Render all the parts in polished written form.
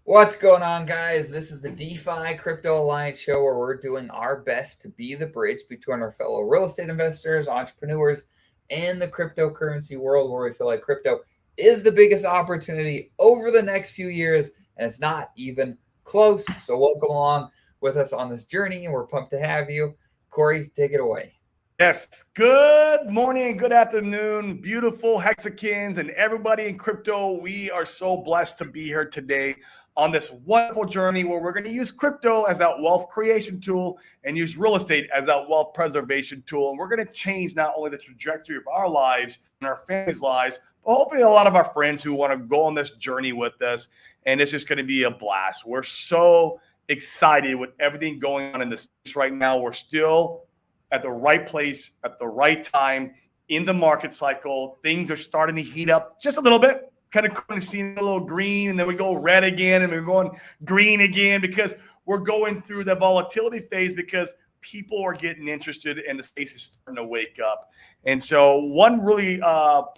What's going on, guys? This is the DeFi Crypto Alliance show where we're doing our best to be the bridge between our fellow real estate investors, entrepreneurs, and the cryptocurrency world where we feel like crypto is the biggest opportunity over the next few years, and it's not even close. So, welcome along with us on this journey, and we're pumped to have you. Corey, take it away. Yes. Good morning, good afternoon, beautiful Hexicans and everybody in crypto. We are so blessed to be here today on this wonderful journey where we're going to use crypto as that wealth creation tool and use real estate as that wealth preservation tool. And we're going to change not only the trajectory of our lives and our families' lives, but hopefully a lot of our friends who want to go on this journey with us. And it's just going to be a blast. We're so excited with everything going on in this space right now. We're still at the right place at the right time in the market cycle. Things are starting to heat up just a little bit, kind of seeing a little green, and then we go red again, and we're going green again because we're going through the volatility phase because people are getting interested and the space is starting to wake up. And so one really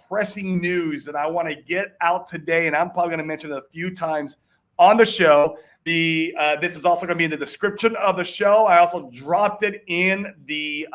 pressing news that I want to get out today, and I'm probably going to mention it a few times on the show. This is also going to be in the description of the show. I also dropped it in the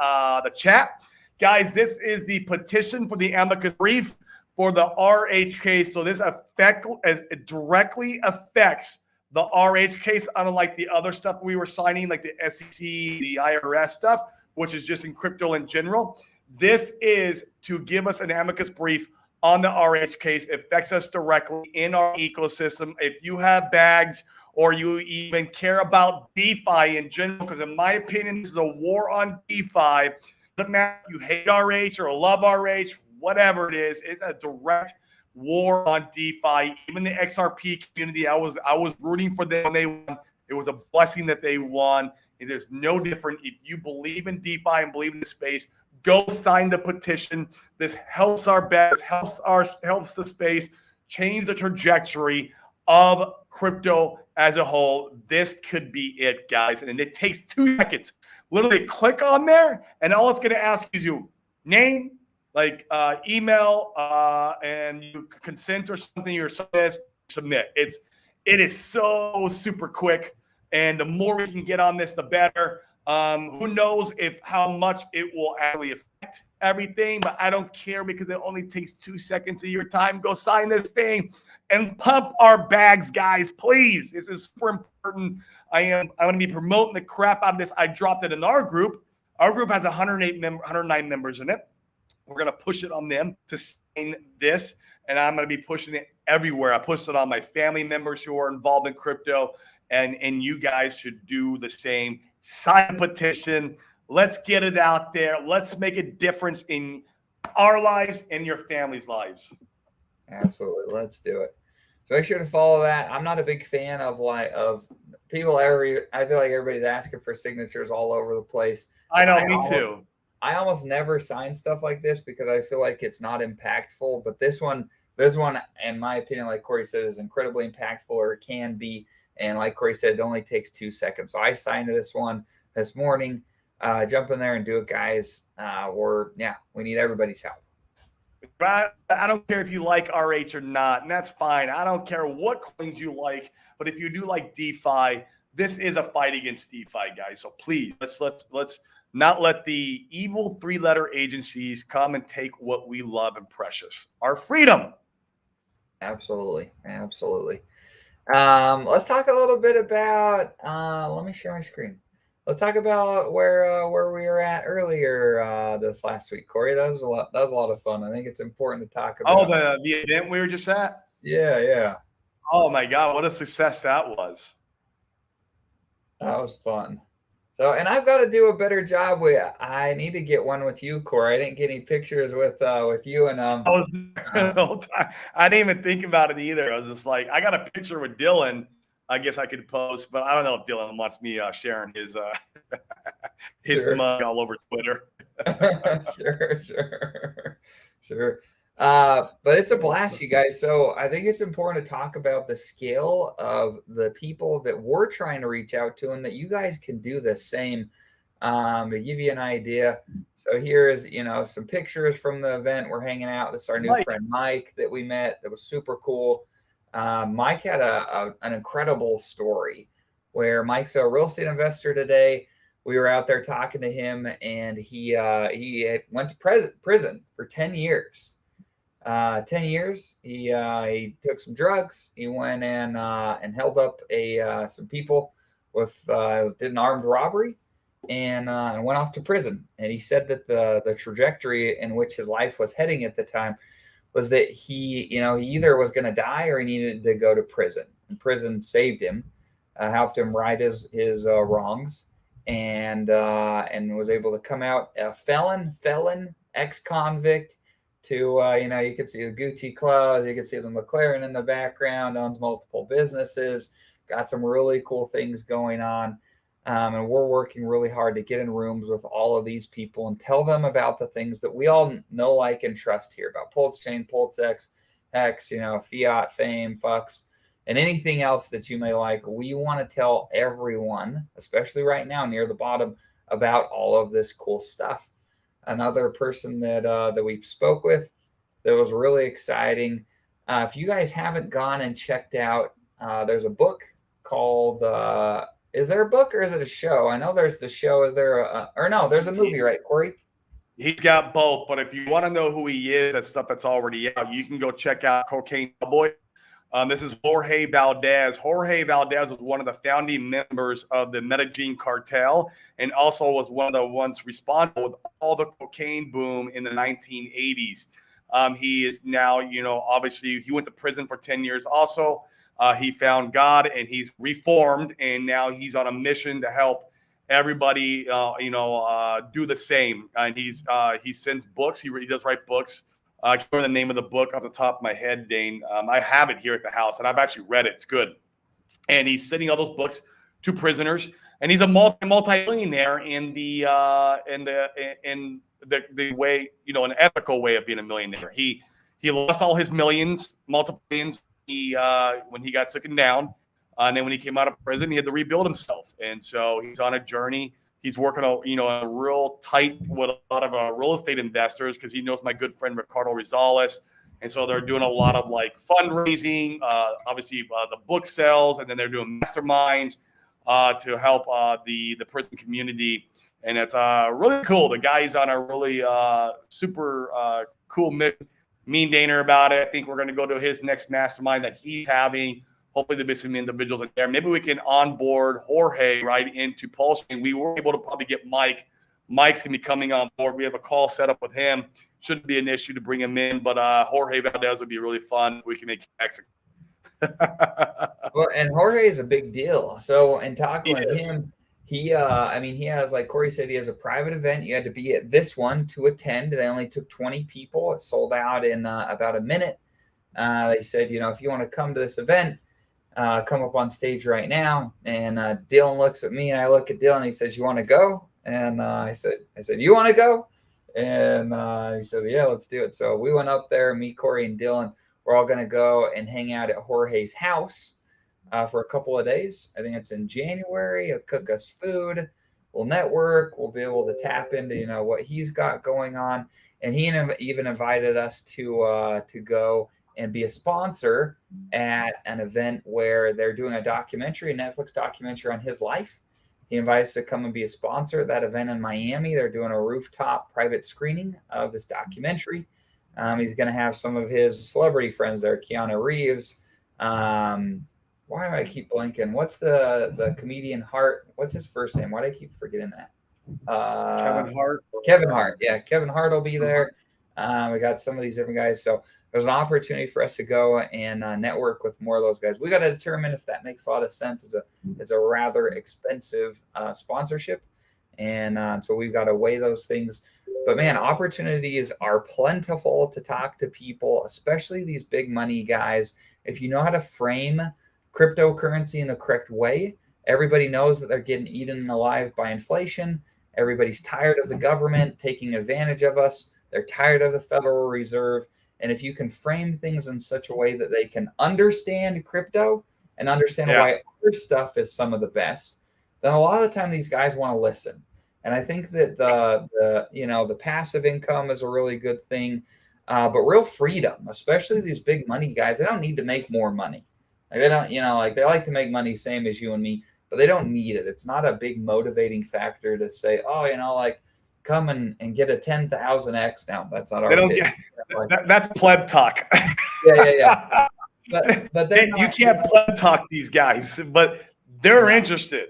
chat. Guys, this is the petition for the Amicus brief for the RH case. So this it directly affects the RH case, unlike the other stuff we were signing, like the SEC, the IRS stuff, which is just in crypto in general. This is to give us an Amicus brief on the RH case. It affects us directly in our ecosystem. If you have bags, or you even care about DeFi in general, because in my opinion, this is a war on DeFi. Doesn't matter if you hate RH or love RH, whatever it is, it's a direct war on DeFi. Even the XRP community, I was rooting for them when they won. It was a blessing that they won. It is no different. If you believe in DeFi and believe in the space, go sign the petition. This helps our bets, helps the space, change the trajectory of crypto as a whole. This could be it, guys. And it takes 2 seconds. Literally click on there, and all it's going to ask you is your name, like email, and you consent or something, or submit. It is so super quick. And the more we can get on this, the better. Who knows how much it will actually affect everything, but I don't care because it only takes 2 seconds of your time. Go sign this thing and pump our bags, guys, please. This is super important. I'm going to be promoting the crap out of this. I dropped it in our group. Our group has 109 members in it. We're going to push it on them to sign this, and I'm going to be pushing it everywhere. I pushed it on my family members who are involved in crypto, and you guys should do the same. Sign a petition. Let's get it out there. Let's make a difference in our lives and your family's lives. Absolutely. Let's do it. So make sure to follow that. I'm not a big fan of people I feel like everybody's asking for signatures all over the place. I know, me too. I almost never sign stuff like this because I feel like it's not impactful. But this one, in my opinion, like Corey said, is incredibly impactful, or it can be. And like Corey said, it only takes 2 seconds. So I signed this one this morning. Jump in there and do it, guys. We need everybody's help. I don't care if you like RH or not, and that's fine. I don't care what coins you like, but if you do like DeFi, this is a fight against DeFi, guys. So please, let's not let the evil 3-letter agencies come and take what we love and precious, our freedom. Absolutely. Let's talk a little bit about. Let me share my screen. Let's talk about where we were at earlier this last week, Corey. That was a lot of fun. I think it's important to talk about. Oh, the event we were just at? Yeah. Oh my God, what a success that was. That was fun. So, and I've got to do a better job I need to get one with you, Corey. I didn't get any pictures with you and I was the whole time. I didn't even think about it either. I was just like, I got a picture with Dylan. I guess I could post, but I don't know if Dylan wants me sharing his money all over Twitter. Sure. But it's a blast, you guys. So I think it's important to talk about the scale of the people that we're trying to reach out to, and that you guys can do the same. To give you an idea. So here's, some pictures from the event. We're hanging out. This is our new friend Mike that we met. That was super cool. Mike had an incredible story where Mike's a real estate investor today. We were out there talking to him, and he went to prison for 10 years. 10 years. He took some drugs. He went and held up some people with did an armed robbery, and went off to prison. And he said that the trajectory in which his life was heading at the time was that he either was going to die or he needed to go to prison. And prison saved him, helped him right his wrongs, and was able to come out a felon, ex-convict. To you can see the Gucci clothes, you can see the McLaren in the background, owns multiple businesses, got some really cool things going on. And we're working really hard to get in rooms with all of these people and tell them about the things that we all know, like, and trust here about PulseChain, PulseX, Fiat, Fame, Fux, and anything else that you may like. We want to tell everyone, especially right now near the bottom, about all of this cool stuff. Another person that we spoke with that was really exciting. If you guys haven't gone and checked out, there's a book called, is there a book or is it a show? I know there's the show. Is there there's a movie, right, Corey? He's got both, but if you want to know who he is, that stuff that's already out, you can go check out Cocaine Cowboy. This is Jorge Valdez. Jorge Valdez was one of the founding members of the Medellin cartel, and also was one of the ones responsible with all the cocaine boom in the 1980s. He is now, obviously he went to prison for 10 years also. He found God and he's reformed, and now he's on a mission to help everybody, do the same. And he sends books. He does write books. I can't remember the name of the book off the top of my head, Dane. I have it here at the house, and I've actually read it. It's good. And he's sending all those books to prisoners, and he's a multi-millionaire in the way, an ethical way of being a millionaire. He lost all his millions, multiple millions, when he got taken down, and then when he came out of prison, he had to rebuild himself. And so he's on a journey. He's working, a real tight with a lot of real estate investors, because he knows my good friend Ricardo Rosales, and so they're doing a lot of fundraising. Obviously, the book sales, and then they're doing masterminds to help the prison community, and it's really cool. The guy's on a really super cool mean Daner about it. I think we're going to go to his next mastermind that he's having. Hopefully there'll be some individuals in there. Maybe we can onboard Jorge right into PulseChain. We were able to probably get Mike. Mike's going to be coming on board. We have a call set up with him. Shouldn't be an issue to bring him in, but Jorge Valdez would be really fun if we can make it exit. Well, and Jorge is a big deal. So in talking with him, he has, like Corey said, he has a private event. You had to be at this one to attend. It only took 20 people. It sold out in about a minute. They said, if you want to come to this event, come up on stage right now. And Dylan looks at me, and I look at Dylan. And he says, "You want to go?" And I said, "You want to go?" And he said, "Yeah, let's do it." So we went up there. Me, Corey, and Dylan. We're all going to go and hang out at Jorge's house for a couple of days. I think it's in January. He'll cook us food. We'll network. We'll be able to tap into what he's got going on. And he even invited us to go and be a sponsor at an event where they're doing a Netflix documentary on his life. He invites us to come and be a sponsor at that event in Miami. They're doing a rooftop private screening of this documentary. He's going to have some of his celebrity friends there, Keanu Reeves. Why do I keep blanking? What's the comedian Hart? What's his first name? Why do I keep forgetting that? Kevin Hart. Kevin Hart. Yeah, Kevin Hart will be there. We got some of these different guys. So there's an opportunity for us to go and network with more of those guys. We got to determine if that makes a lot of sense. It's a rather expensive sponsorship. And so we've got to weigh those things. But man, opportunities are plentiful to talk to people, especially these big money guys. If you know how to frame cryptocurrency in the correct way, everybody knows that they're getting eaten alive by inflation. Everybody's tired of the government taking advantage of us. They're tired of the Federal Reserve. And if you can frame things in such a way that they can understand crypto and understand why other stuff is some of the best, then a lot of the time these guys want to listen. And I think that the passive income is a really good thing. but real freedom, especially these big money guys. They don't need to make more money. Like they don't, like they like to make money, same as you and me, but they don't need it. It's not a big motivating factor to say, oh, like come and get a 10,000x. Now that's not They our don't pitch. get that's pleb talk. Yeah. But they're you not, can't pleb talk these guys, but they're interested.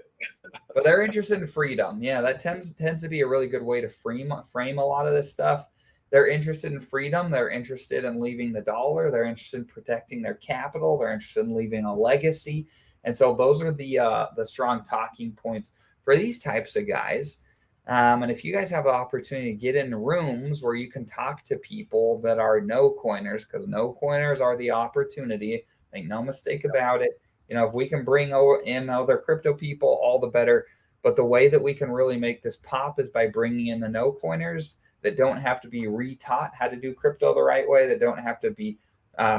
But they're interested in freedom. Yeah, that tends to be a really good way to frame a lot of this stuff. They're interested in freedom. They're interested in leaving the dollar. They're interested in protecting their capital. They're interested in leaving a legacy. And so those are the strong talking points for these types of guys. And if you guys have the opportunity to get in rooms where you can talk to people that are no coiners, because no coiners are the opportunity, make no mistake about it. If we can bring in other crypto people, all the better. But the way that we can really make this pop is by bringing in the no coiners that don't have to be retaught how to do crypto the right way, that don't have to be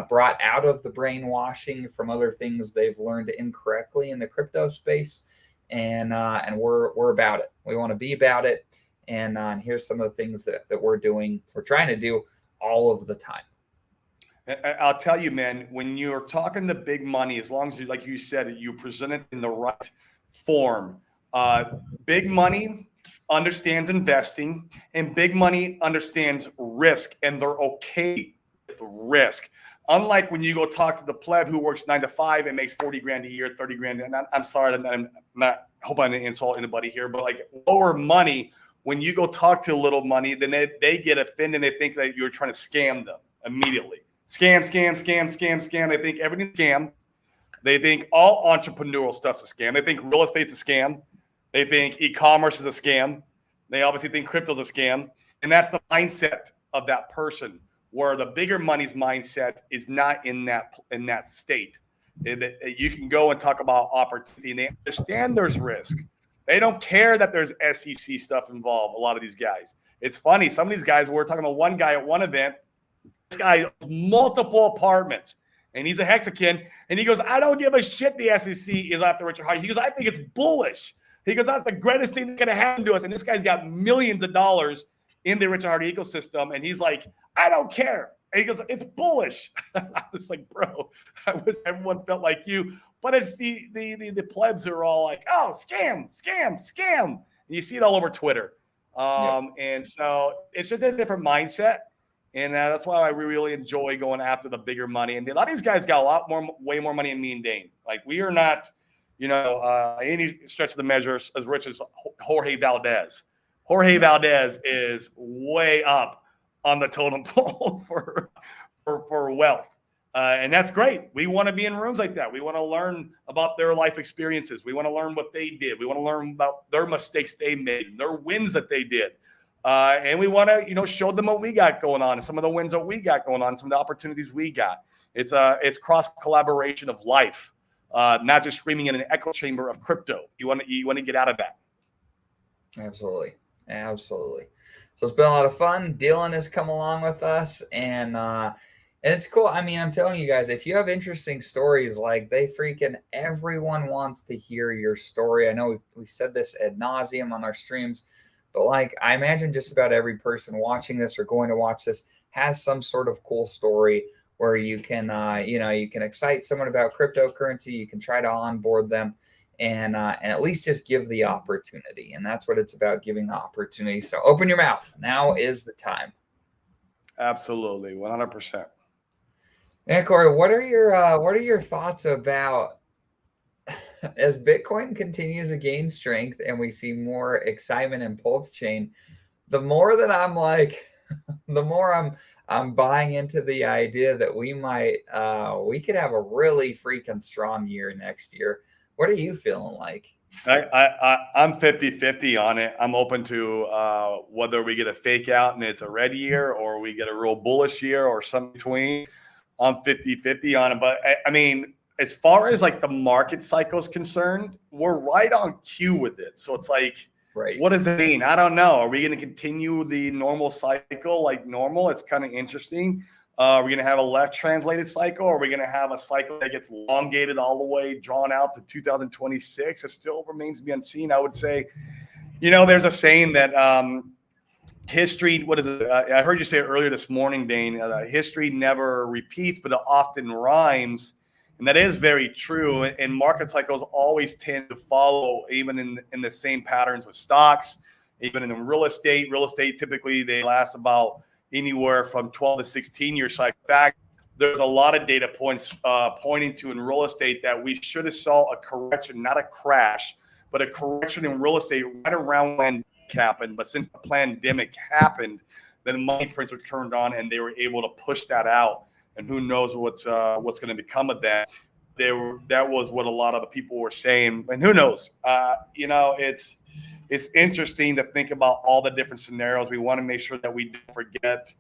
brought out of the brainwashing from other things they've learned incorrectly in the crypto space. And we're about it. We want to be about it. And here's some of the things that we're doing. We're trying to do all of the time. I'll tell you, man, when you're talking the big money, as long as, like you said, you present it in the right form. Big money understands investing, and big money understands risk, and they're okay with risk. Unlike when you go talk to the pleb who works 9 to 5 and makes 40 grand a year, 30 grand. And I'm sorry, I'm not, I hope I didn't insult anybody here, but like lower money, when you go talk to little money, then they get offended and they think that you're trying to scam them immediately. Scam. They think everything's a scam. They think all entrepreneurial stuff's a scam. They think real estate's a scam. They think e-commerce is a scam. They obviously think crypto's a scam. And that's the mindset of that person, where the bigger money's mindset is not in that state. You can go and talk about opportunity, and they understand there's risk. They don't care that there's SEC stuff involved, a lot of these guys. It's funny. Some of these guys, we're talking to one guy at one event. This guy has multiple apartments, and he's a Hexakin, and he goes, I don't give a shit the SEC is after Richard Hardy. He goes, I think it's bullish. He goes, that's the greatest thing that's going to happen to us. And this guy's got millions of dollars in the Richard Hardy ecosystem, and he's like, I don't care. And he goes, it's bullish. I was like, bro, I wish everyone felt like you. But it's the plebs who are all like, oh, scam. And you see it all over Twitter. And so it's just a different mindset. And that's why I really enjoy going after the bigger money. And a lot of these guys got way more money than me and Dane. Like, we are not, any stretch of the measure as rich as Jorge Valdez. Jorge Valdez is way up on the totem pole for wealth. And that's great. We want to be in rooms like that. We want to learn about their life experiences. We want to learn what they did. We want to learn about their mistakes they made, their wins that they did. And we want to, show them what we got going on, and some of the wins that we got going on, some of the opportunities we got. It's cross collaboration of life, not just screaming in an echo chamber of crypto. You want to get out of that. Absolutely. So it's been a lot of fun. Dylan has come along with us, and it's cool. I mean, I'm telling you guys, if you have interesting stories, like everyone wants to hear your story. I know we said this ad nauseum on our streams. But like, I imagine just about every person watching this or going to watch this has some sort of cool story where you can, you can excite someone about cryptocurrency. You can try to onboard them and at least just give the opportunity. And that's what it's about, giving the opportunity. So open your mouth. Now is the time. Absolutely. 100%. And Corey, what are your thoughts about, as Bitcoin continues to gain strength and we see more excitement in PulseChain, the more that I'm like, the more I'm buying into the idea that we could have a really freaking strong year next year. What are you feeling like? I'm 50-50 on it. I'm open to whether we get a fake out and it's a red year, or we get a real bullish year, or something between. I'm 50-50 on it. But I mean, as far as like the market cycle is concerned, we're right on cue with it. So it's like, right. What does it mean? I don't know. Are we going to continue the normal cycle like normal? It's kind of interesting. Are we going to have a left translated cycle? Or are we going to have a cycle that gets elongated all the way, drawn out to 2026? It still remains to be unseen. I would say, there's a saying that history, what is it? I heard you say it earlier this morning, Dane. History never repeats, but it often rhymes. And that is very true. And market cycles always tend to follow, even in the same patterns with stocks, even in real estate. Real estate, typically, they last about anywhere from 12 to 16 years cycle. In fact, there's a lot of data points pointing to in real estate that we should have saw a correction, not a crash, but a correction in real estate right around when happened. But since the pandemic happened, then money prints were turned on and they were able to push that out. And who knows what's going to become of that. That was what a lot of the people were saying. And who knows? It's interesting to think about all the different scenarios. We want to make sure that we don't forget,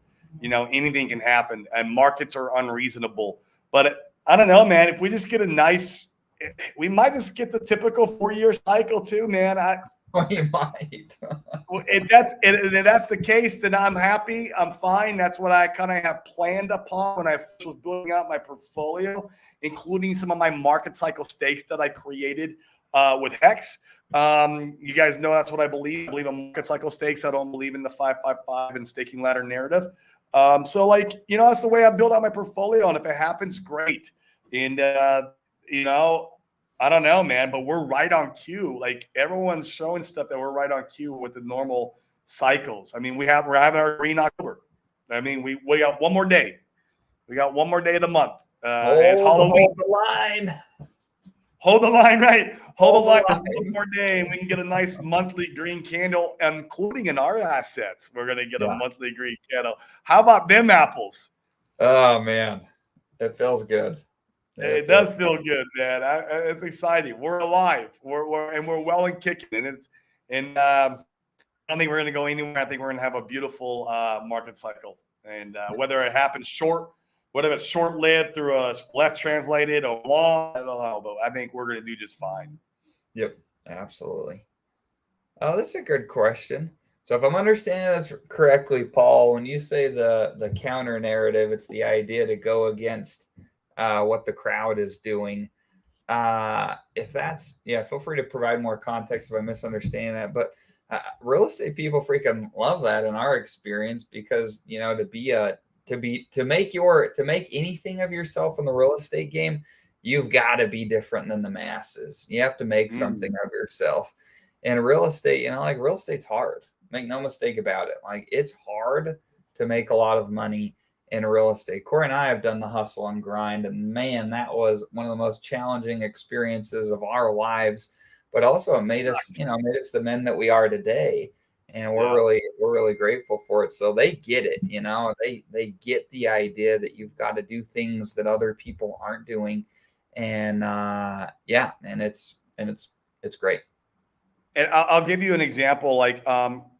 anything can happen, and markets are unreasonable. But I don't know, man. If we just get we might just get the typical 4-year cycle too, man. We might. If that's the case, then I'm happy. I'm fine. That's what I kind of have planned upon when I was building out my portfolio, including some of my market cycle stakes that I created with Hex. You guys know that's what I believe. I believe in market cycle stakes. I don't believe in the 5-5-5 and staking ladder narrative. That's the way I build out my portfolio. And if it happens, great. And, I don't know, man, but we're right on cue. Like, everyone's showing stuff that we're right on cue with the normal cycles. I mean, we're having our green October. I mean, we got one more day. We got one more day of the month. It's Halloween. Hold the line. Hold the line, right? Hold the line one more day, and we can get a nice monthly green candle, including in our assets. We're going to get a monthly green candle. How about them apples? Oh, man. It feels good. It does feel good, man. It's exciting. We're alive. We're well and kicking. And I don't think we're going to go anywhere. I think we're going to have a beautiful market cycle. And whether it happens whether it's short-lived through a left translated or long, I don't know, but I think we're going to do just fine. Yep, absolutely. Oh, that's a good question. So if I'm understanding this correctly, Paul, when you say the counter narrative, it's the idea to go against what the crowd is doing. If that's, feel free to provide more context if I'm misunderstanding that. But real estate people freaking love that in our experience, because to make anything of yourself in the real estate game, you've got to be different than the masses. You have to make something of yourself. And real estate, real estate's hard. Make no mistake about it. Like, it's hard to make a lot of money in real estate. Corey and I have done the hustle and grind, and man, that was one of the most challenging experiences of our lives. But also, it made us the men that we are today, and we're really grateful for it. So they get it, they get the idea that you've got to do things that other people aren't doing, and it's great. And I'll give you an example. Like,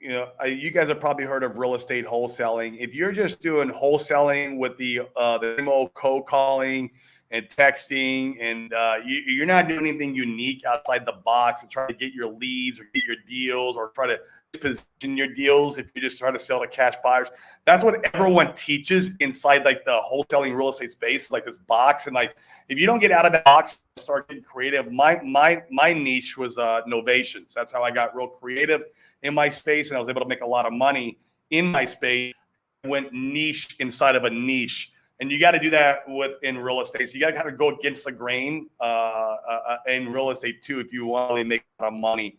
you guys have probably heard of real estate wholesaling. If you're just doing wholesaling with the same old cold calling and texting, and you're not doing anything unique outside the box and trying to get your leads or get your deals or try to position your deals, if you just try to sell to cash buyers, that's what everyone teaches inside like the wholesaling real estate space, like this box. And like, if you don't get out of that box, start getting creative. My niche was novations. That's how I got real creative in my space, and I was able to make a lot of money in my space. I went niche inside of a niche, and you got to do that in real estate. So you got to kind of go against the grain in real estate too, if you want to make a lot of money.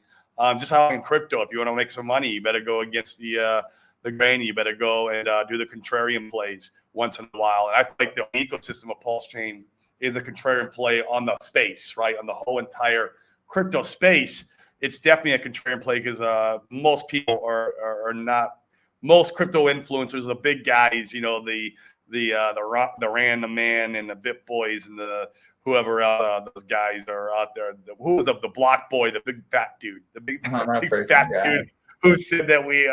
Just how in crypto, if you want to make some money, you better go against the grain. You better go and do the contrarian plays once in a while. And I think the ecosystem of PulseChain is a contrarian play on the space, right? On the whole entire crypto space, it's definitely a contrarian play, because most people are not. Most crypto influencers, the big guys, the random man and the Bit Boys and the whoever those guys are out there. Who was the block boy, the big fat dude, the big fat dude who said that we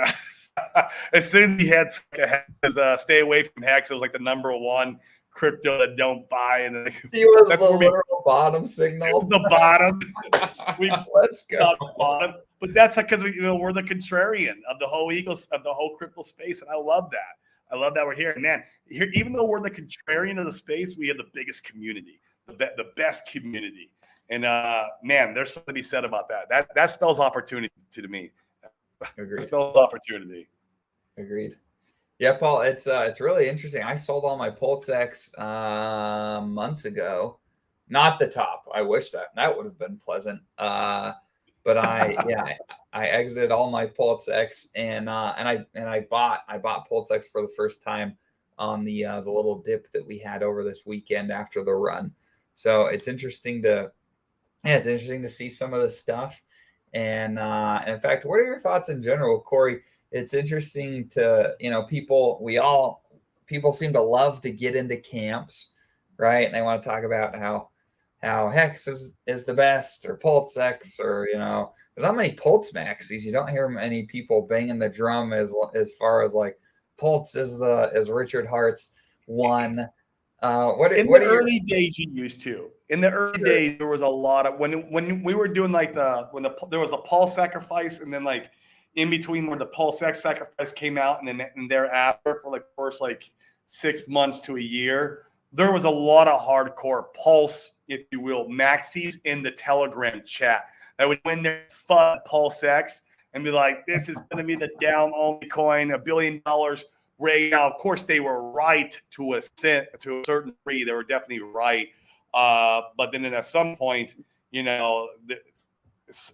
as soon as he had stay away from Hex, it was like the number one crypto that don't buy, and he was the literal bottom signal. The bottom. Let's go. The bottom. But that's because we're the contrarian of the whole of the whole crypto space, and I love that. I love that we're here, man. Here, even though we're the contrarian of the space, we have the biggest community, the best community, and man, there's something to be said about that. That spells opportunity to me. Agreed. It spells opportunity. Agreed. Yeah, Paul, it's really interesting. I sold all my PulseX months ago. Not the top. I wish that would have been pleasant. But I exited all my PulseX and I bought PulseX for the first time on the little dip that we had over this weekend after the run. So it's interesting to see some of this stuff. And in fact, what are your thoughts in general, Corey? It's interesting to, people seem to love to get into camps, right? And they want to talk about how Hex is the best, or Pulse X, or there's not many Pulse Maxis. You don't hear many people banging the drum as far as like Pulse is Richard Hart's one. In the early days, you used to. In the early days, there was a lot of when we were doing like there was the Pulse sacrifice, and then like in between where the Pulse X sacrifice came out, and thereafter for like first like 6 months to a year, there was a lot of hardcore Pulse, if you will, maxis in the Telegram chat that would win their fun Pulse X and be like, "This is going to be the down only coin, $1 billion." Ray. Now, of course, they were right to a certain degree. They were definitely right, but then at some point,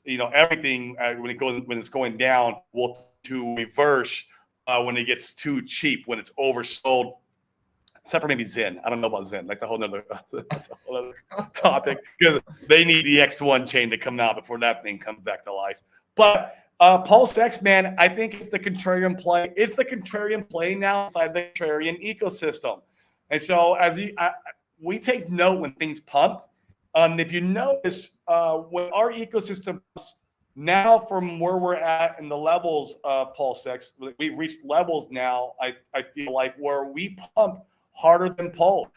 everything when it's going down will to reverse when it gets too cheap, when it's oversold. Except for maybe Zen. I don't know about Zen. Like the whole other topic, because they need the X1 chain to come out before that thing comes back to life. But Pulse X, man, I think it's the contrarian play. It's the contrarian play now inside the contrarian ecosystem. And so we take note when things pump. If you notice, when our ecosystem now from where we're at in the levels of Pulse X, we've reached levels now, I feel like, where we pump harder than Pulse.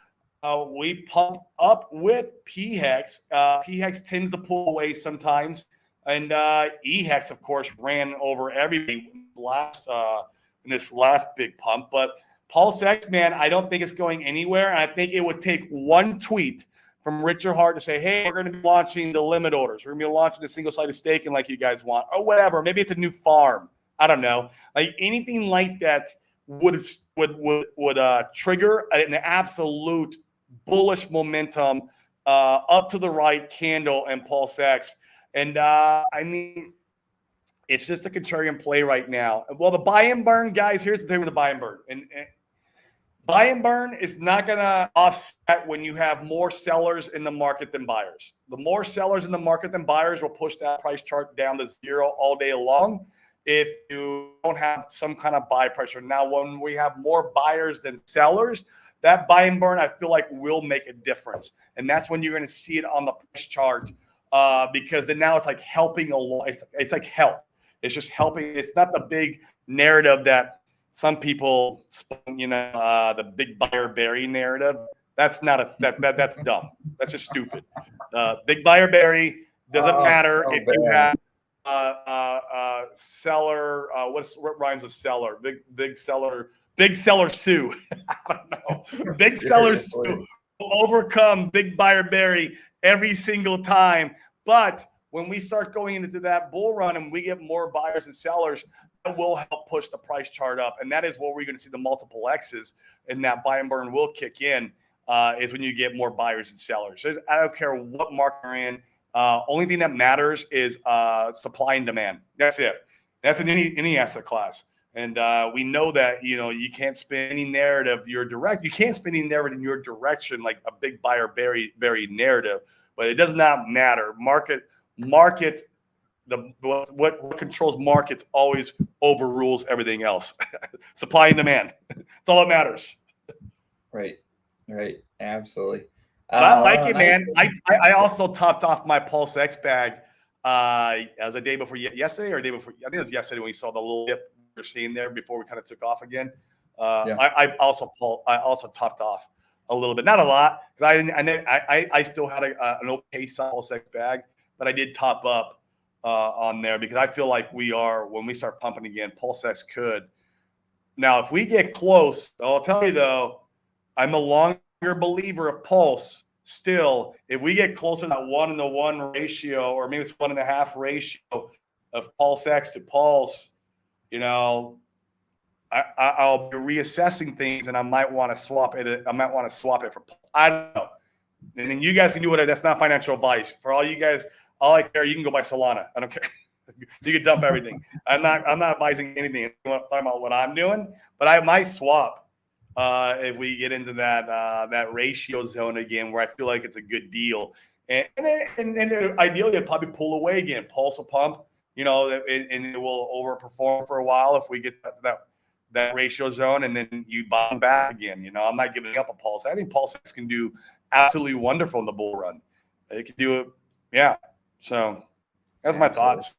We pump up with P-Hex. P-Hex tends to pull away sometimes. And E-Hex, of course, ran over everybody in this last big pump. But Pulse X, man, I don't think it's going anywhere. And I think it would take one tweet from Richard Hart to say, "Hey, we're going to be launching the limit orders. We're going to be launching the single-sided staking like you guys want," or whatever. Maybe it's a new farm. I don't know. Like anything like that would trigger an absolute bullish momentum up to the right candle and Pulse X. And I mean, it's just a contrarian play right now. Well, the buy and burn, guys, here's the thing with the buy and burn. And buy and burn is not going to offset when you have more sellers in the market than buyers. The more sellers in the market than buyers will push that price chart down to zero all day long if you don't have some kind of buy pressure. Now, when we have more buyers than sellers, that buy and burn, I feel like, will make a difference. And that's when you're going to see it on the price chart. Because then now it's like helping a lot. It's like help. It's just helping. It's not the big narrative that some people, the big buyer berry narrative. That's not that's dumb. That's just stupid. Big buyer berry doesn't matter if you have seller. What rhymes with seller? Big seller Sue. I don't know. Big seller Sue will overcome big buyer berry every single time. But when we start going into that bull run and we get more buyers and sellers, that will help push the price chart up. And that is where we're going to see the multiple X's, and that buy and burn will kick in, is when you get more buyers and sellers. I don't care what market you're in. Only thing that matters is supply and demand. That's it. That's in any asset class. And we know that, you can't spin any narrative you can't spin any narrative in your direction like a big buyer berry narrative. But it does not matter. What controls markets always overrules everything else. Supply and demand. That's all that matters. Right. Absolutely. I like it, man. I also topped off my Pulse X bag as a day before yesterday or a day before. I think it was yesterday when we saw the little dip we were seeing there before we kind of took off again. I also topped off a little bit, not a lot, because I still had an okay Pulse X bag, but I did top up on there because I feel like when we start pumping again, Pulse X could. Now, if we get close, I'll tell you though, I'm a longer believer of Pulse. Still, if we get closer to that 1-to-1 ratio, or maybe it's 1.5 ratio of Pulse X to Pulse, I'll be reassessing things, and I might want to swap it. I might want to swap it for. I don't know. And then you guys can do whatever. That's not financial advice for all you guys. All I care, you can go buy Solana. I don't care. You can dump everything. I'm not advising anything. I'm talking about what I'm doing, but I might swap if we get into that ratio zone again, where I feel like it's a good deal. And ideally, I'd probably pull away again, pulse a pump, and it will overperform for a while if we get that ratio zone, and then you bomb back again. I'm not giving up a pulse. I think pulse can do absolutely wonderful in the bull run. It can do it. Yeah. So that's my thoughts.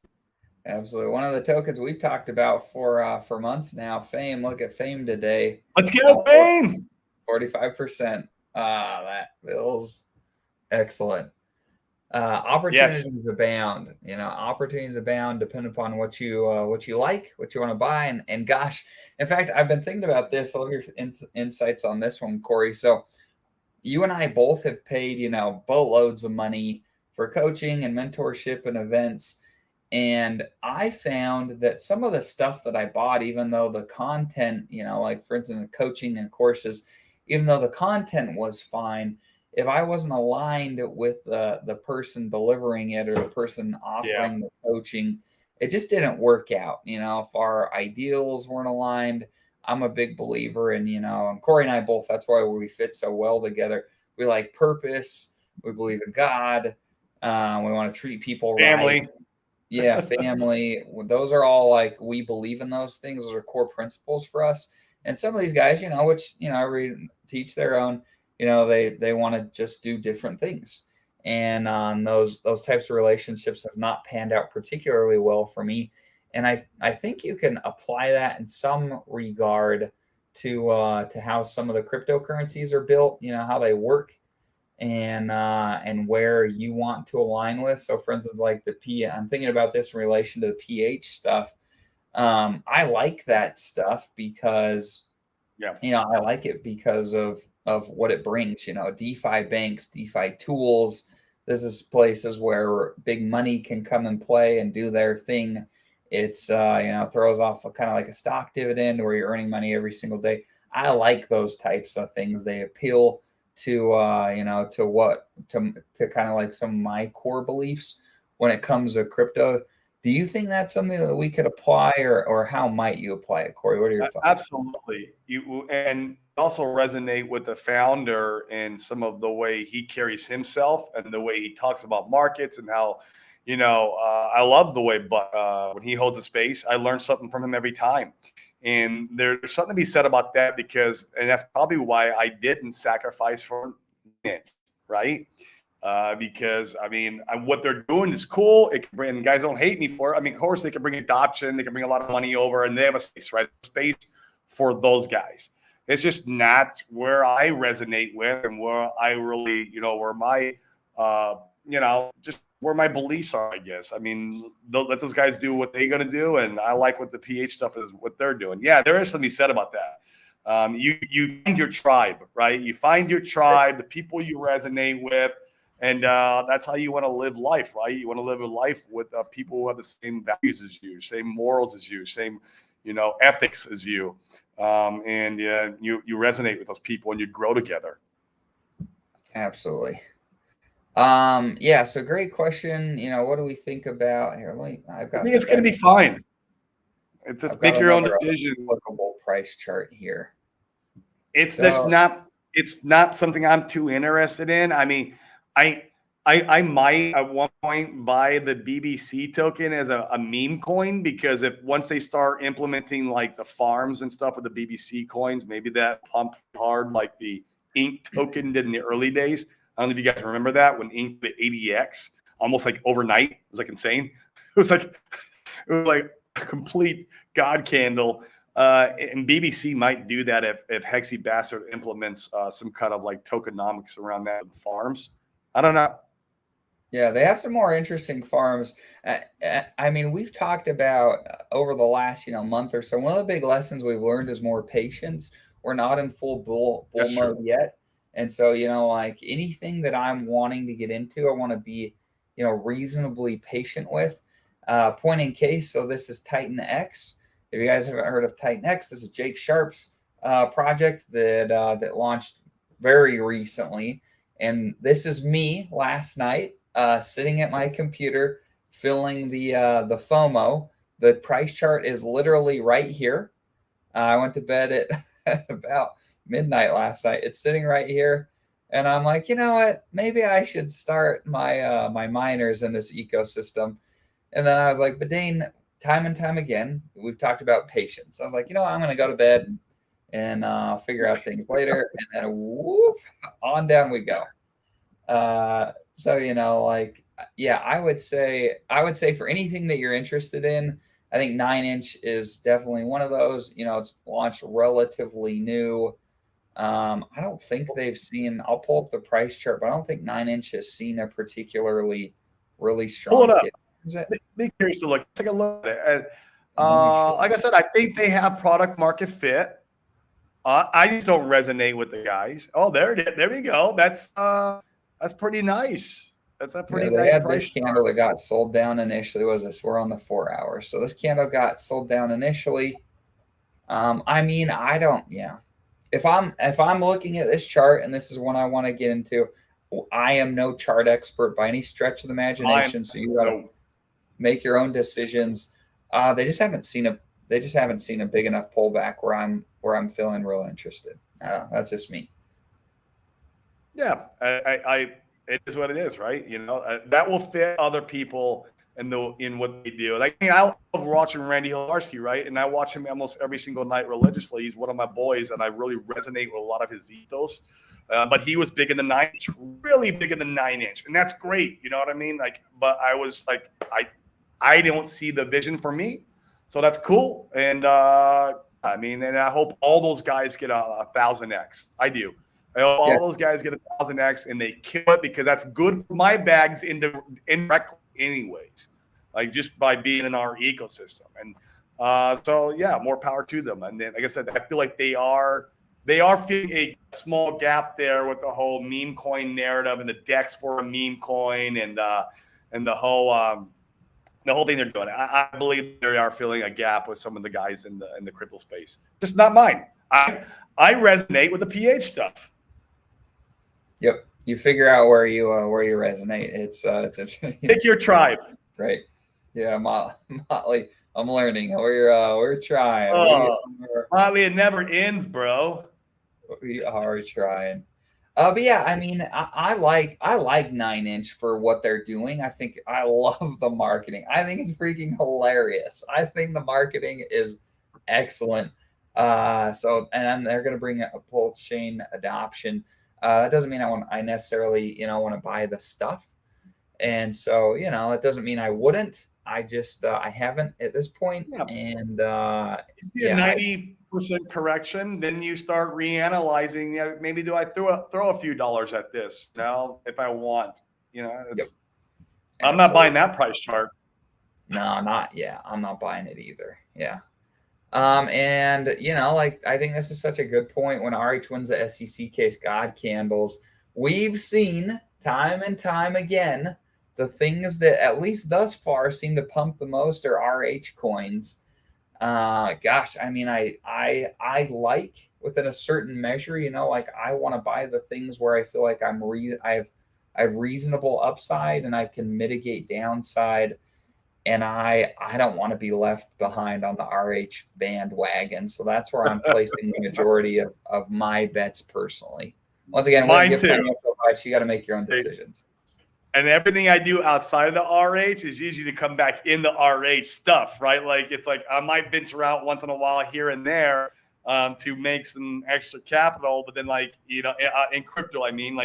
Absolutely. One of the tokens we've talked about for months now, Fame. Look at Fame today. Let's get Fame. 45%. That feels excellent. Opportunities abound. Opportunities abound depending upon what you like, what you want to buy. And gosh, in fact, I've been thinking about this. I love your insights on this one, Corey. So you and I both have paid, boatloads of money for coaching and mentorship and events. And I found that some of the stuff that I bought, even though the content, like for instance, coaching and courses, even though the content was fine, if I wasn't aligned with the person delivering it or the person offering the coaching, it just didn't work out. If our ideals weren't aligned, I'm a big believer in, and Corey and I both, that's why we fit so well together. We like purpose. We believe in God. We want to treat people right. Yeah, family. Those are all like, we believe in those things. Those are core principles for us. And some of these guys, which, I teach their own, they want to just do different things. And those types of relationships have not panned out particularly well for me. And I think you can apply that in some regard to how some of the cryptocurrencies are built, how they work, and where you want to align with. So for instance, like I'm thinking about this in relation to the pH stuff. I like that stuff because, I like it because of what it brings, DeFi banks, DeFi tools. This is places where big money can come and play and do their thing. It's, throws off kind of like a stock dividend where you're earning money every single day. I like those types of things. They appeal to kind of like some of my core beliefs when it comes to crypto. Do you think that's something that we could apply, or how might you apply it, Corey? What are your thoughts? Absolutely. And also resonate with the founder and some of the way he carries himself and the way he talks about markets and how, I love the way, but when he holds a space, I learn something from him every time. And there's something to be said about that and that's probably why I didn't sacrifice for it, right? Because what they're doing is cool. And guys don't hate me for it. Of course, they can bring adoption, they can bring a lot of money over, and they have a space, right? Space for those guys. It's just not where I resonate with, and where I really, where my, just where my beliefs are, I guess. Let those guys do what they're going to do. And I like what the PH stuff is, what they're doing. Yeah, there is something said about that. You find your tribe, right? You find your tribe, the people you resonate with. And that's how you want to live life, right? You want to live a life with people who have the same values as you, same morals as you, same, ethics as you. And you resonate with those people and you grow together. Absolutely. So great question. What do we think about here? I think it's going to be fine. It's just make your own decision. Applicable price chart here. It's not something I'm too interested in. I might at one point buy the BBC token as a meme coin, because once they start implementing like the farms and stuff with the BBC coins, maybe that pump hard like the Ink token did in the early days. I don't know if you guys remember that when Ink did 80x almost like overnight. It was like insane. It was like a complete god candle. And BBC might do that if Hexy Bastard implements some kind of like tokenomics around that with farms. I don't know. Yeah, they have some more interesting farms. We've talked about over the last month or so. One of the big lessons we've learned is more patience. We're not in full bull mode yet. And so, like anything that I'm wanting to get into, I want to be, reasonably patient with. Point in case, so this is Titan X. If you guys haven't heard of Titan X, this is Jake Sharp's project that launched very recently. And this is me last night sitting at my computer filling the FOMO. The price chart is literally right here. I went to bed at about midnight last night. It's sitting right here. And I'm like, you know what? Maybe I should start my my miners in this ecosystem. And then I was like, but Dane, time and time again, we've talked about patience. I was like, you know, I'm going to go to bed and figure out things later. And then whoop, on down we go. So, you know, like, yeah, I would say for anything that you're interested in, I think 9-inch is definitely one of those. You know, it's launched relatively new. I don't think they've seen, I'll pull up the price chart, but I don't think 9-inch has seen a particularly really strong. Pull it up. Hit. Is that? Be curious to look. Take a look at it. Like I said, I think they have product market fit. I just don't resonate with the guys. Oh, there it is. There we go. That's pretty nice. That's a pretty nice. They had price this candle that got sold down initially. What was this? We're on the 4 hours. So this candle got sold down initially. I mean, I don't. Yeah. If I'm looking at this chart and this is one I want to get into, I am no chart expert by any stretch of the imagination. So you got to make your own decisions. They just haven't seen a big enough pullback where I'm feeling real interested. That's just me. Yeah, it is what it is, right? You know, that will fit other people in what they do. Like, I love watching Randy Hilarski, right? And I watch him almost every single night religiously. He's one of my boys, and I really resonate with a lot of his ethos. But he was big in the 9-inch, really big in the 9-inch, and that's great. You know what I mean? Like, but I was like, I don't see the vision for me, so that's cool. And I mean, and I hope all those guys get a 1000x. I do. I hope all those guys get a 1000x and they kill it, because that's good for my bags indirectly anyways, like just by being in our ecosystem. And so yeah, more power to them. And then, like I said, I feel like they are feeling a small gap there with the whole meme coin narrative and the DEX for a meme coin and the whole thing they're doing. I believe they are feeling a gap with some of the guys in the crypto space. Just not mine. I resonate with the PH stuff. Yep. You figure out where you resonate. It's pick your tribe. Right. Yeah, Motley. I'm learning. We're trying. Motley, it never ends, bro. We are trying. But yeah, I mean, I like 9-inch for what they're doing. I think I love the marketing. I think it's freaking hilarious. I think the marketing is excellent. So they're going to bring a PulseChain adoption. That doesn't mean I necessarily, want to buy the stuff. And so, it doesn't mean I wouldn't. I just, I haven't at this point. Yeah. And, 90% correction, then you start reanalyzing, maybe do I throw a few dollars at this now if I want, I'm not buying that price chart. No, I'm not buying it either. Yeah. And I think this is such a good point. When RH wins the SEC case, God candles, we've seen time and time again, the things that at least thus far seem to pump the most are RH coins. Gosh, I mean, I like within a certain measure, I want to buy the things where I feel like I have reasonable upside and I can mitigate downside. And I don't want to be left behind on the RH bandwagon. So that's where I'm placing the majority of my bets personally. Once again, when you give financial advice, you got to make your own decisions. And everything I do outside of the RH is usually to come back in the RH stuff, right? Like, it's like I might venture out once in a while here and there to make some extra capital. But then, in crypto, I mean,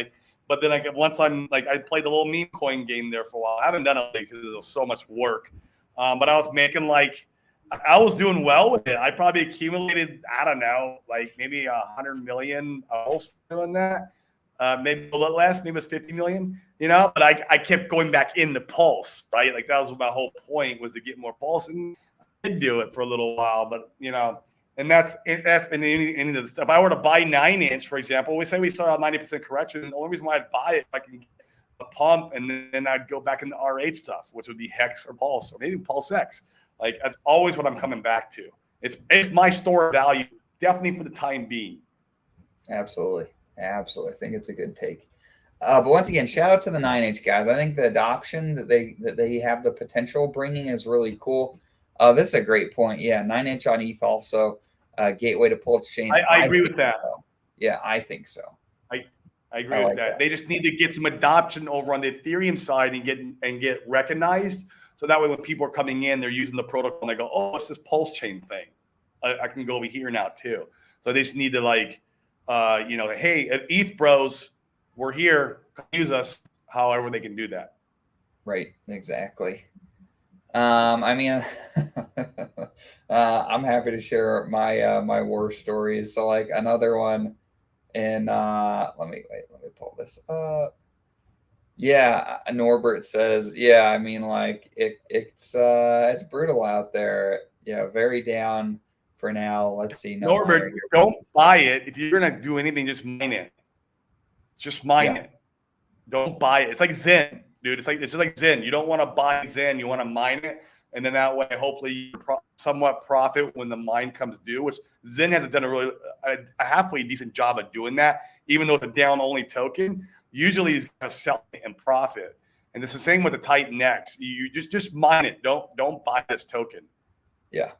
but then once I'm I played the little meme coin game there for a while. I haven't done it because it was so much work. But I was making I was doing well with it. I probably accumulated, I don't know, maybe 100 million. I was doing that. Maybe a little less, maybe it was 50 million, but I kept going back in the Pulse, right? Like, that was what my whole point was, to get more Pulse, and I did do it for a little while, but and that's in any of the stuff. If I were to buy 9-inch, for example, we say we saw a 90% correction. The only reason why I'd buy it, if I can get a pump, and then I'd go back in the RH stuff, which would be Hex or Pulse, or maybe Pulse X. Like, that's always what I'm coming back to. It's my store of value, definitely for the time being. Absolutely. Absolutely. I think it's a good take. But once again, shout out to the 9H guys. I think the adoption that they have the potential of bringing is really cool. This is a great point. Yeah, 9H on ETH also, gateway to PulseChain. I agree with that. So. Yeah, I think so. I agree with that. They just need to get some adoption over on the Ethereum side and get recognized. So that way, when people are coming in, they're using the protocol and they go, "Oh, what's this PulseChain thing? I can go over here now too." So they just need to hey, ETH bros, we're here. Come use us. However, they can do that. Right. Exactly. I mean, I'm happy to share my my war stories. So like another one. And let me pull this up. Yeah, Norbert says, yeah, I mean, like it's brutal out there. Yeah, very down for now. Let's see. No, Norbert, don't buy it. If you're gonna do anything, just mine it. Just mine it. Don't buy it. It's like Zen, dude. It's just like Zen. You don't want to buy Zen. You want to mine it, and then that way, hopefully, you somewhat profit when the mine comes due. Which Zen has done a halfway decent job of doing that, even though it's a down only token. Usually, he's going to sell it and profit. And it's the same with the Titan X. You just mine it. Don't buy this token. Yeah,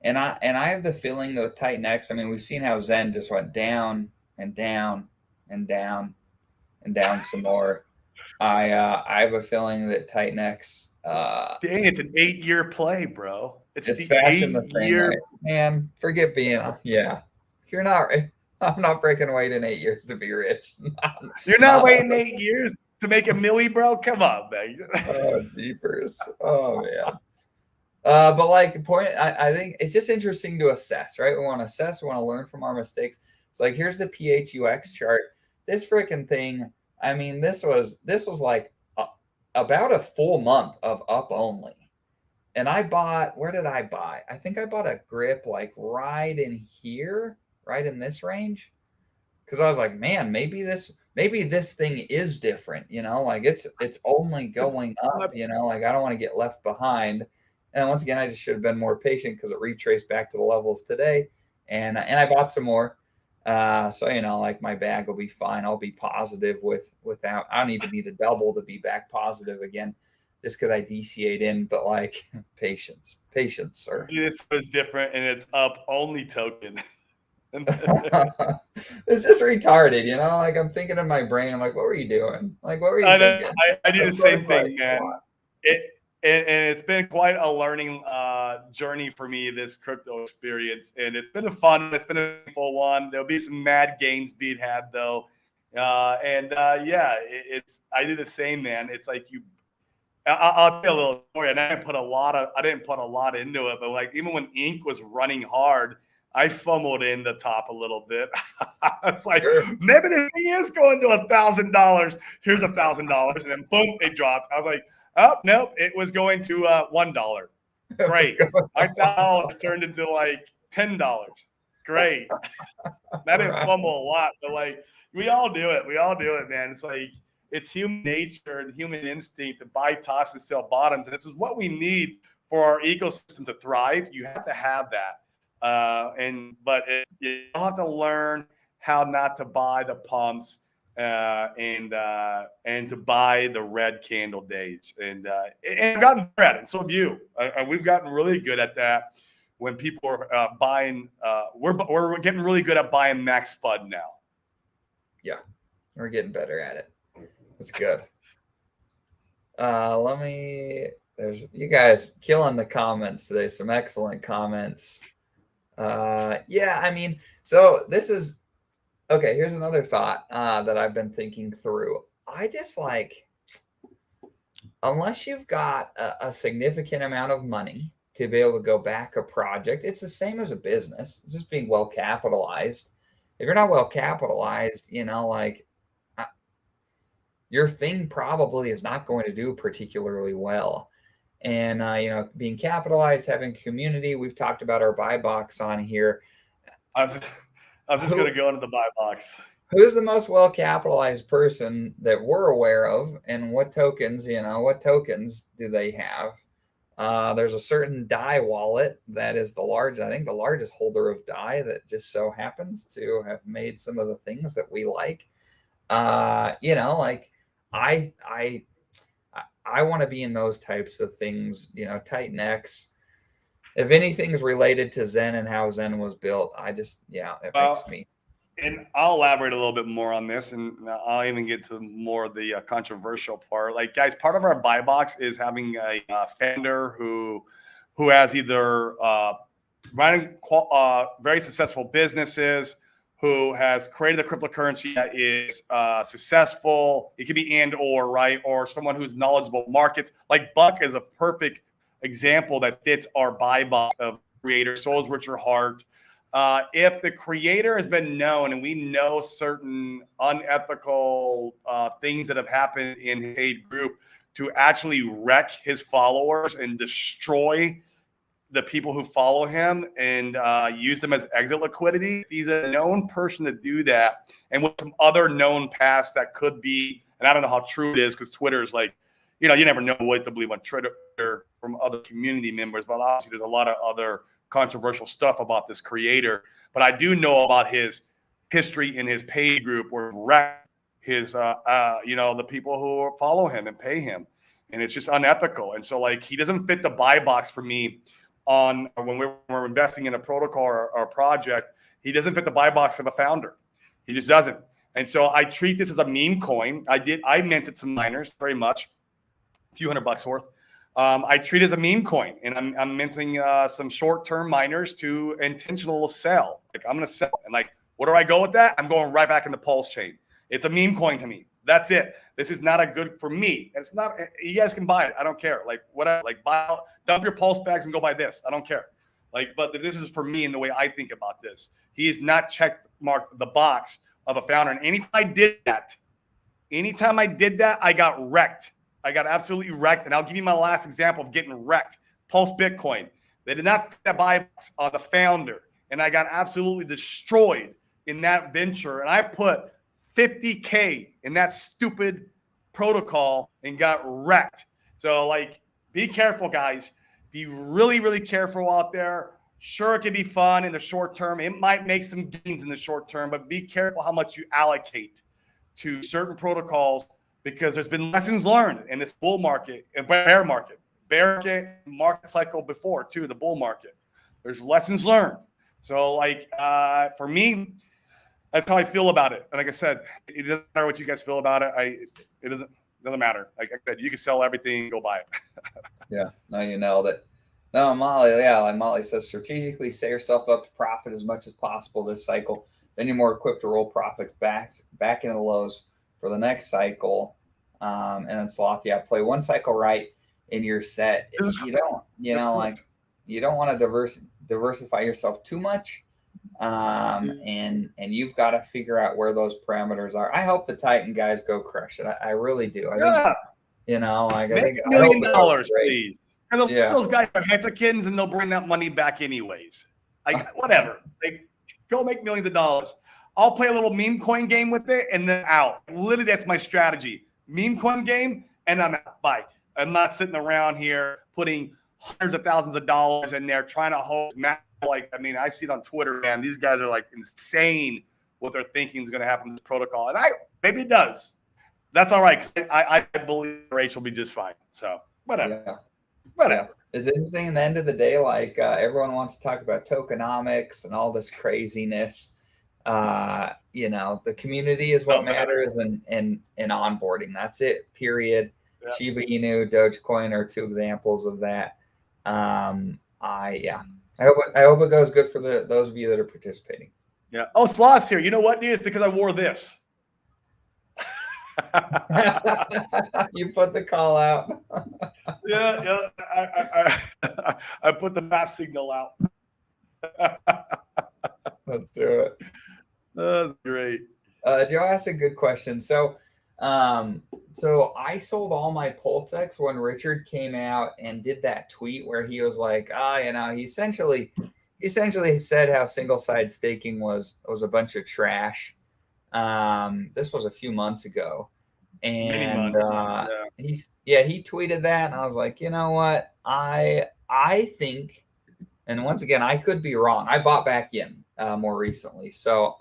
and I have the feeling that with Titan X, I mean, we've seen how Zen just went down and down and down and down some more. I have a feeling that Titan X. Dang, it's an 8-year play, bro. It's the 8-year. Man, forget being. Yeah, if you're not, I'm not breaking weight in 8 years to be rich. You're not waiting 8 years to make a milli, bro. Come on, man. Oh, jeepers. Oh man. But like point, I think it's just interesting to assess, right? We want to assess, we want to learn from our mistakes. So like, here's the PHUX chart. This freaking thing. I mean, this was like about a full month of up only. And I bought, where did I buy? I think I bought a grip like right in here, right in this range. Cause I was like, man, maybe this thing is different, like it's only going up, like I don't want to get left behind. And once again, I just should have been more patient because it retraced back to the levels today. And I bought some more. So, like my bag will be fine. I'll be positive without, I don't even need a double to be back positive again, just because I DCA'd in, but like patience, sir. This was different and it's up only token. It's just retarded, like I'm thinking in my brain, I'm like, what were you doing? Like, what were you thinking? I do the same thing, man. And it's been quite a learning journey for me, this crypto experience. And it's been it's been a full one. There'll be some mad gains being had though. I do the same, man. It's like I'll tell a little story. And I didn't put a lot into it, but like even when Ink was running hard, I fumbled in the top a little bit. It's like, maybe this thing is going to $1,000. Here's $1,000. And then boom, it dropped. I was like, oh, nope, it was going to $1. Great. $5 turned into like $10. Great. That didn't fumble a lot, but like we all do it. We all do it, man. It's like it's human nature and human instinct to buy tops and sell bottoms. And this is what we need for our ecosystem to thrive. You have to have that. You have to learn how not to buy the pumps and to buy the red candle days. And I've gotten better at it. And so have you. We've gotten really good at that. When people are buying, we're getting really good at buying max FUD now. Yeah, we're getting better at it. That's good. There's you guys killing the comments today. Some excellent comments. I mean, so this is okay. Here's another thought that I've been thinking through. I just like, unless you've got a significant amount of money to be able to go back a project, it's the same as a business. It's just being well capitalized. If you're not well capitalized, your thing probably is not going to do particularly well. And, being capitalized, having community, we've talked about our buy box on here. I was just going to go into the buy box. Who's the most well-capitalized person that we're aware of, and what tokens do they have? There's a certain DAI wallet that is I think the largest holder of DAI that just so happens to have made some of the things that we like. Like I want to be in those types of things, Titan X. If anything's related to Zen and how Zen was built, it makes me. And I'll elaborate a little bit more on this, and I'll even get to more of the controversial part. Like, guys, part of our buy box is having a founder who has either running very successful businesses, who has created a cryptocurrency that is successful. It could be or, right? Or someone who's knowledgeable markets. Like Buck is a perfect example that fits our buy box of creators. So is Richard Hart. If the creator has been known and we know certain unethical things that have happened in his paid group to actually wreck his followers and destroy the people who follow him and use them as exit liquidity, he's a known person to do that. And with some other known past that could be, and I don't know how true it is because Twitter is like, you never know what to believe on Twitter from other community members, but obviously there's a lot of other controversial stuff about this creator. But I do know about his history in his paid group where wrecked his the people who follow him and pay him, and it's just unethical. And so like he doesn't fit the buy box for me on when we're investing in a protocol or a project. He doesn't fit the buy box of a founder. He just doesn't. And so I treat this as a meme coin. I minted some miners, very much, a few $100 worth. I treat it as a meme coin, and I'm minting some short-term miners to intentional sell. Like I'm going to sell, and like, where do I go with that? I'm going right back into PulseChain. It's a meme coin to me. That's it. This is not a good for me. It's not. You guys can buy it. I don't care. Like whatever. Like buy out, dump your pulse bags and go buy this. I don't care. Like, but this is for me and the way I think about this. He has not checked marked the box of a founder, and anytime I did that, I got wrecked. I got absolutely wrecked. And I'll give you my last example of getting wrecked. Pulse Bitcoin. They did not fit that buy box on the founder. And I got absolutely destroyed in that venture. And I put $50K in that stupid protocol and got wrecked. So like, be careful, guys. Be really, really careful out there. Sure, it can be fun in the short term. It might make some gains in the short term, but be careful how much you allocate to certain protocols, because there's been lessons learned in this bull market and bear market cycle before too, the bull market. There's lessons learned. So like for me, that's how I feel about it. And like I said, it doesn't matter what you guys feel about it. It doesn't matter. Like I said, you can sell everything, go buy it. Yeah, no, you nailed it. No, Molly, like Molly says, strategically set yourself up to profit as much as possible this cycle. Then you're more equipped to roll profits back into the lows for the next cycle. And then Sloth, play one cycle right in your set. You don't, you don't want to diversify yourself too much. And you've got to figure out where those parameters are. I hope the Titan guys go crush it. I really do. I think, I think $1 million, please. And those guys are Hexakins, and they'll bring that money back anyways. Like whatever. Go make millions of dollars. I'll play a little meme coin game with it and then out. Literally, that's my strategy. Meme coin game, and I'm out. Bye. I'm not sitting around here putting hundreds of thousands of dollars in there trying to hold. I see it on Twitter, man. These guys are like insane what they're thinking is going to happen to this protocol. And maybe it does. That's all right. I believe Rachel will be just fine. So whatever. Yeah. Whatever. It's interesting. At the end of the day, everyone wants to talk about tokenomics and all this craziness. The community is what matters, and onboarding. That's it. Period. Yeah. Shiba Inu, Dogecoin are two examples of that. I hope it goes good for those of you that are participating. Yeah. Oh, Sloth's here. You know what, dude? It's because I wore this. You put the call out. Yeah. I put the mass signal out. Let's do it. That's great. Joe asked a good question. So I sold all my PulseX when Richard came out and did that tweet where he was like, he essentially said how single side staking was a bunch of trash. This was a few months ago. Many And months. he tweeted that, and I was like, you know what? I think, and once again, I could be wrong. I bought back in more recently, so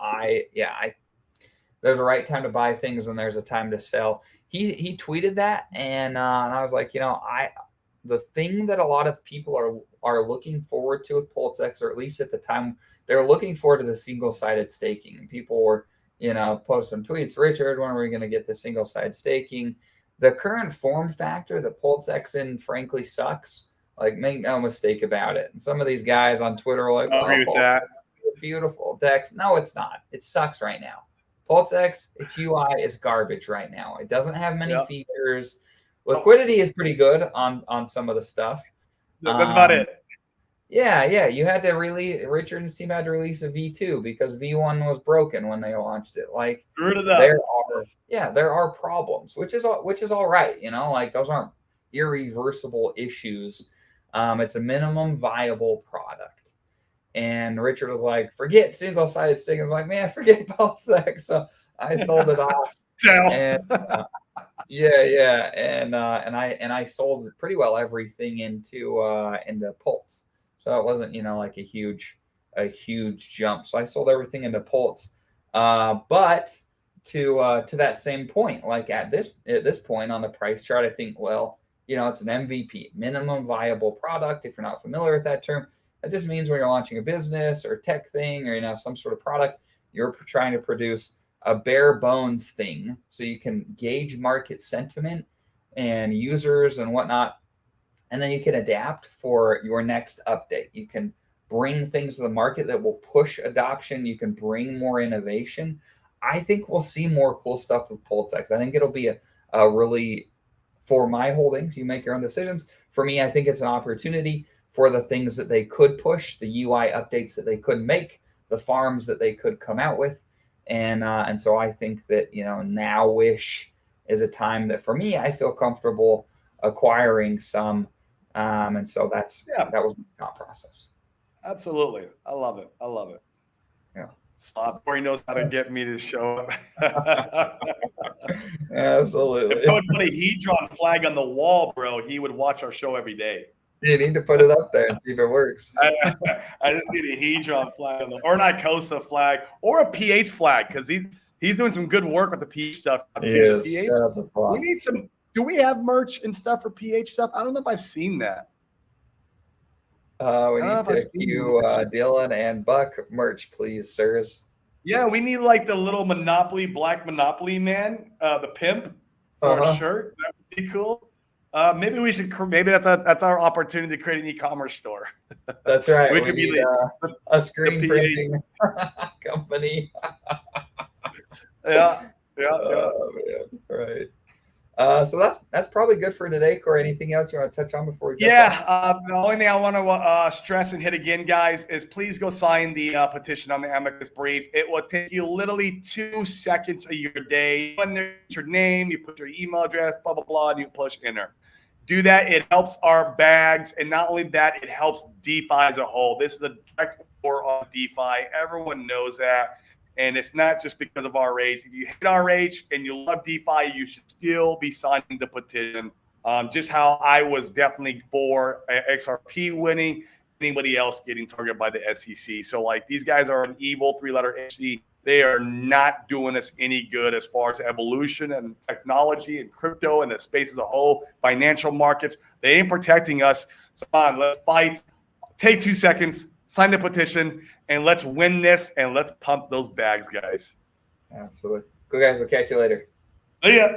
there's a right time to buy things and there's a time to sell. He tweeted that, and I was like, the thing that a lot of people are looking forward to with PulseX, or at least at the time, they're looking forward to the single-sided staking. And people were, post some tweets, Richard, when are we going to get the single-sided staking? The current form factor that PulseX in, frankly, sucks. Like, make no mistake about it. And some of these guys on Twitter are like, I agree with that. Beautiful Dex. No, it's not. It sucks right now. PulseX, its UI is garbage right now. It doesn't have many features. Liquidity is pretty good on some of the stuff. That's about it. Yeah. You had to Richard and his team had to release a V2 because V1 was broken when they launched it. Like, there are problems, which is all right. Like, those aren't irreversible issues. It's a minimum viable product. And Richard was like, forget single-sided staking. I was like, man, forget PulseX. So I sold it off. And and I sold pretty well everything into Pulse. So it wasn't, like a huge jump. So I sold everything into Pulse. But to that same point, like at this point on the price chart, I think, well, it's an MVP, minimum viable product. If you're not familiar with that term, that just means when you're launching a business or tech thing or some sort of product, you're trying to produce a bare bones thing so you can gauge market sentiment and users and whatnot, and then you can adapt for your next update. You can bring things to the market that will push adoption. You can bring more innovation. I think we'll see more cool stuff with PulseX. I think it'll be a really, for my holdings, you make your own decisions. For me, I think it's an opportunity for the things that they could push, the UI updates that they could make, the farms that they could come out with. And so I think that, now-ish is a time that, for me, I feel comfortable acquiring some. And so that was my thought process. Absolutely. I love it. Yeah. Corey knows how to get me to show up. Absolutely. If I would put a Hedron flag on the wall, bro, he would watch our show every day. You need to put it up there and see if it works. I just need a Hedron flag or an Icosa flag or a PH flag because he's doing some good work with the PH stuff. Yes, we need some. Do we have merch and stuff for PH stuff? I don't know if I've seen that. We need to cue Dylan and Buck merch, please, sirs. Yeah, we need like the little Monopoly, black Monopoly man, the pimp, or a shirt. That would be cool. Maybe we should. Maybe that's our opportunity to create an e-commerce store. That's right. We could be a screen printing company. Yeah. Oh, man. Right. So that's probably good for today. Corey, anything else you want to touch on before we go? The only thing I want to stress and hit again, guys, is please go sign the petition on the Amicus brief. It will take you literally 2 seconds of your day. When there's your name, you put your email address, blah, blah, blah, and you push enter. Do that. It helps our bags. And not only that, it helps DeFi as a whole. This is a direct war on DeFi. Everyone knows that. And it's not just because of RH. If you hit RH and you love DeFi, you should still be signing the petition. Just how I was definitely for XRP winning, anybody else getting targeted by the SEC. So, like, these guys are an evil 3-letter entity. They are not doing us any good as far as evolution and technology and crypto and the space as a whole, financial markets. They ain't protecting us. So, come on, let's fight. Take 2 seconds, sign the petition, and let's win this, and let's pump those bags, guys. Absolutely. Cool, guys. We'll catch you later. See ya.